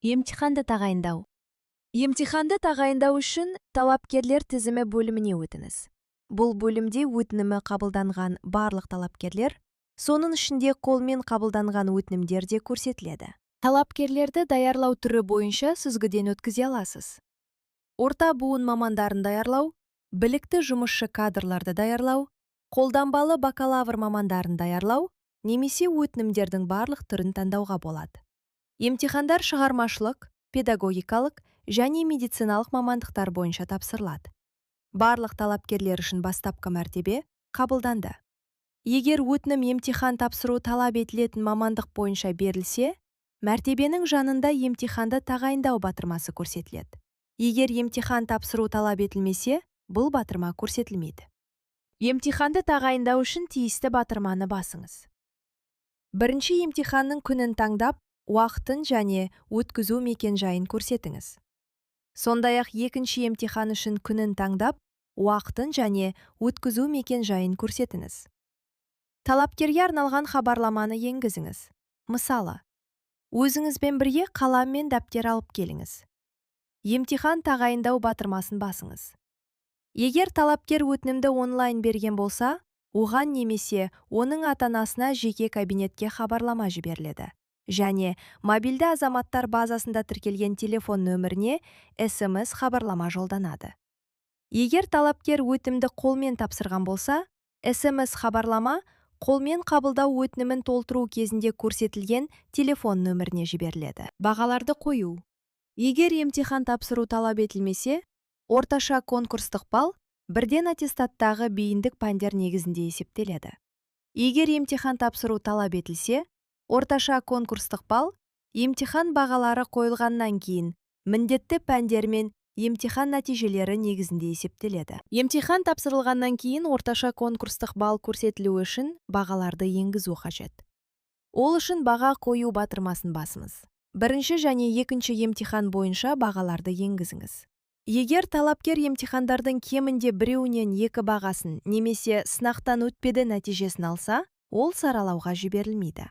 Емтиханды тағайындау. Емтиханды тағайындау үшін талапкерлер тізімі бөліміне өтіңіз. Бұл бөлімде өтінімі қабылданған барлық талапкерлер, соның ішінде қолмен қабылданған өтінімдер де көрсетіледі. Талапкерлерді даярлау түрі бойынша сүзгіден өткізе аласыз. Орта буын мамандарын даярлау, білікті жұмысшы кадрларды даярлау, қолданбалы бакалавр мамандарын даярлау, немесе өтінімдердің барлық түрін таңдауға болады. Емтихандар шығармашылық, педагогикалық және медициналық мамандықтар бойынша тапсырылады. Барлық талапкерлер үшін бастапқы мәртебе қабылданды. Егер өтінім емтихан тапсыру талап етілетін мамандық бойынша берілсе, мәртебенің жанында емтиханды тағайындау батырмасы көрсетіледі. Егер емтихан тапсыру талап етілмесе, бұл батырма көрсетілмейді. Емтиханды тағайындау үшін тиісті батырманы басыңыз. Бірінші емтиханның күнін таңдап, уақытын және өткізу мекен-жайын көрсетіңіз. Сондай-ақ екінші емтихан үшін күнін таңдап, уақытын және өткізу мекен-жайын көрсетіңіз. Талапкерге арналған хабарламаны енгізіңіз. Мысалы, өзіңізбен бірге қалам мен дәптер алып келіңіз. Емтихан тағайындау батырмасын басыңыз. Егер талапкер өтінімді онлайн берген болса, оған немесе оның ата-анасына жеке кабинетке хабарлама жіберіледі. Және мобильді азаматтар базасында тіркелген телефон нөміріне SMS хабарлама жолданады. Егер талапкер өтінімді қолмен тапсырған болса, SMS хабарлама қолмен қабылдау өтінімін толтыру кезінде көрсетілген телефон нөміріне жіберіледі. Бағаларды қою. Егер емтихан тапсыру талап етілмесе, орташа конкурстық балл бірден аттестаттағы бейіндік пәндер негізінде есептеледі. Егер емтихан тапсыру талап етілсе, орташа конкурстық балл емтихан бағалары қойылғаннан кейін міндетті пәндер мен емтихан нәтижелері негізінде есептеледі. Емтихан тапсырылғаннан кейін орташа конкурстық балл көрсетілуі үшін бағаларды енгізу қажет. Ол үшін баға қою батырмасын басыңыз. Бірінші және екінші емтихан бойынша бағаларды енгізіңіз. Егер талапкер емтихандардың кемінде біреуінен 2 бағасын немесе сынақтан өтпеді нәтижесін алса, ол саралауға жіберілмейді.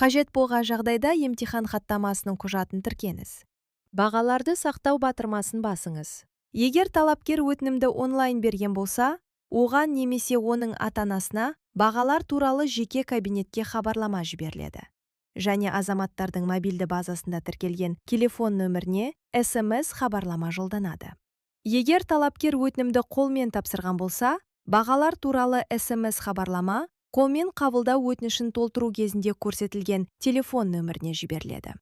Қажет болған жағдайда емтихан хаттамасының құжатын тіркеңіз. Бағаларды сақтау батырмасын басыңыз. Егер талапкер өтінімді онлайн берген болса, оған немесе оның ата-анасына бағалар туралы жеке кабинетке хабарлама жіберіледі. Және азаматтардың мобильді базасында тіркелген телефон нөміріне SMS хабарлама жолданады. Егер талапкер өтінімді қолмен тапсырған болса, бағалар туралы SMS хабарлама қолмен қабылдау өтінішін толтыру кезінде көрсетілген телефон нөміріне жіберіледі.